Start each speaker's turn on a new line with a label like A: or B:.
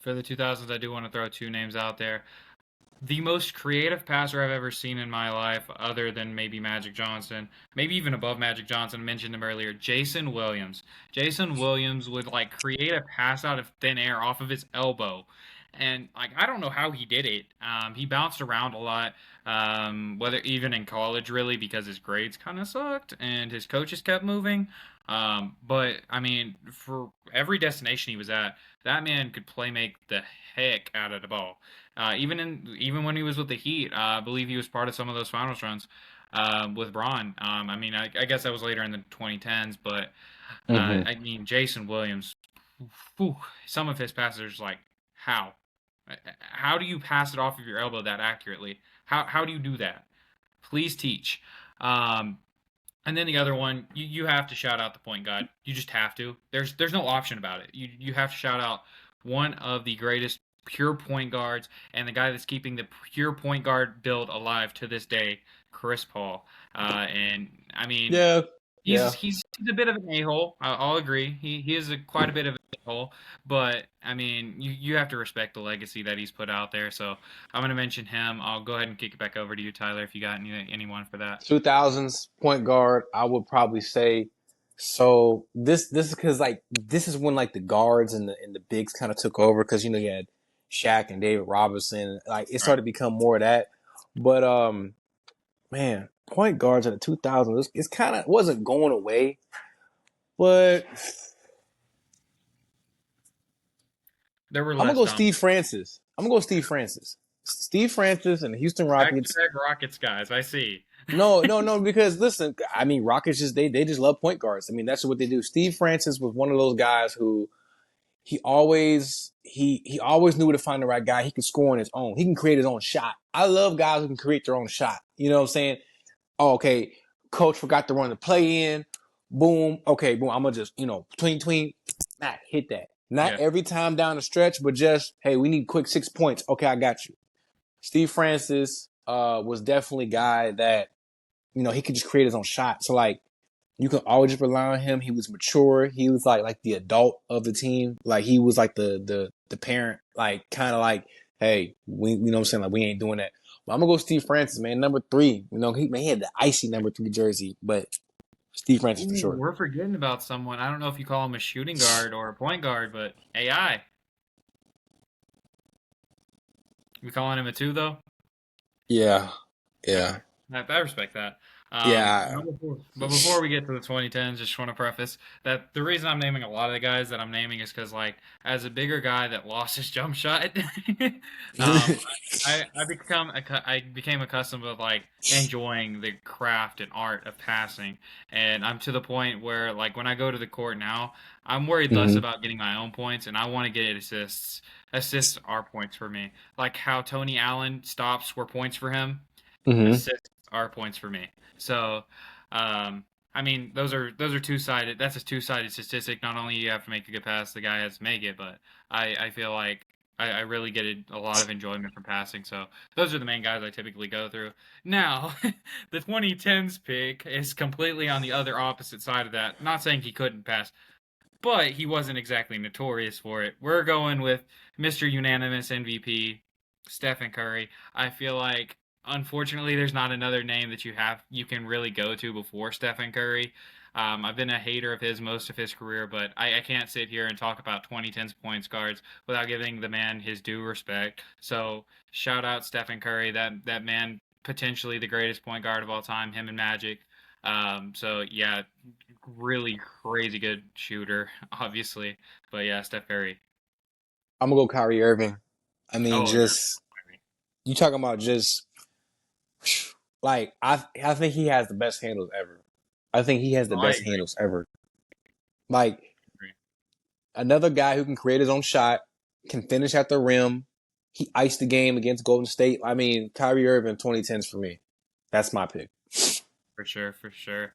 A: For the 2000s, I do want to throw two names out there. The most creative passer I've ever seen in my life, other than maybe Magic Johnson, maybe even above Magic Johnson. I mentioned him earlier. Jason Williams. Jason Williams would like create a pass out of thin air off of his elbow, and like I don't know how he did it. He bounced around a lot, whether even in college really because his grades kind of sucked and his coaches kept moving. But I mean, for every destination he was at, that man could play make the heck out of the ball. Even when he was with the Heat, I believe he was part of some of those finals runs with Braun. I mean, I guess that was later in the 2010s, but
B: Hmm.
A: I mean, Jason Williams, whew, some of his passes are like, how? How do you pass it off of your elbow that accurately? How do you do that? Please teach. Um, and then the other one, you have to shout out the point guard. You just have to. There's no option about it. You have to shout out one of the greatest pure point guards and the guy that's keeping the pure point guard build alive to this day, Chris Paul. And I mean,
B: Yeah,
A: He's
B: yeah.
A: he's he's a bit of an a-hole. I'll agree. He is quite a bit of an a-hole, but I mean, you have to respect the legacy that he's put out there. So I'm gonna mention him. I'll go ahead and kick it back over to you, Tyler, if you got anyone for that.
B: 2000s point guard, I would probably say. So this is because like this is when like the guards and the bigs kind of took over because you know you had Shaq and David Robinson. Like it
A: Right.
B: started to become more of that. But man, point guards in the 2000s, it's kind of wasn't going away. But
A: There were
B: I'm gonna
A: less
B: go
A: dominant.
B: Steve Francis. I'm gonna go Steve Francis. Steve Francis and the Houston Rockets.
A: Back-to-back Rockets guys. I see.
B: No, because listen, I mean, Rockets just they just love point guards. I mean, that's what they do. Steve Francis was one of those guys who he always knew where to find the right guy. He could score on his own. He can create his own shot. I love guys who can create their own shot. You know what I'm saying? Oh, okay, coach forgot to run the play in. Boom. Okay, boom. I'm gonna just tween, hit that. Not
A: Yeah.
B: every time down the stretch, but just hey, we need quick 6 points. Okay, I got you. Steve Francis was definitely a guy that he could just create his own shot. So like you can always just rely on him. He was mature. He was like the adult of the team. Like he was like the parent, like kind of like, hey, we you know what I'm saying, like we ain't doing that. But I'm gonna go Steve Francis, man, number 3. He had the icy number 3 jersey, but Steve Francis for
A: Ooh,
B: sure.
A: we're forgetting about someone. I don't know if you call him a shooting guard or a point guard, but AI. We calling him a two though?
B: Yeah,
A: Okay.
B: yeah,
A: I respect that.
B: yeah.
A: But before we get to the 2010s, just want to preface that the reason I'm naming a lot of the guys that I'm naming is because, like, as a bigger guy that lost his jump shot, um, I became accustomed with like enjoying the craft and art of passing, and I'm to the point where, like, when I go to the court now, I'm worried less
B: Hmm.
A: about getting my own points, and I want to get assists. Assists are points for me, like how Tony Allen stops were points for him.
B: Hmm.
A: Assists are points for me. So, I mean, those are two sided. That's a two sided statistic. Not only you have to make a good pass, the guy has to make it, but I feel like I really get a lot of enjoyment from passing. So those are the main guys I typically go through. Now, the 2010s pick is completely on the other opposite side of that. Not saying he couldn't pass, but he wasn't exactly notorious for it. We're going with Mr. Unanimous MVP, Stephen Curry. I feel like unfortunately there's not another name that you can really go to before Stephen Curry. I've been a hater of his most of his career, but I can't sit here and talk about 2010's points guards without giving the man his due respect. So shout out Stephen Curry, that man potentially the greatest point guard of all time, him and Magic. So yeah, really crazy good shooter, obviously. But yeah, Steph Curry.
B: I'm gonna go Kyrie Irving. I mean,
A: Oh, yeah.
B: just you talking about just like I think he has the best handles ever. I think he has the
A: Oh, I
B: best
A: agree.
B: handles ever. Like another guy who can create his own shot, can finish at the rim. He iced the game against Golden State. I mean, Kyrie Irving 2010s for me. That's my pick.
A: For sure, for sure.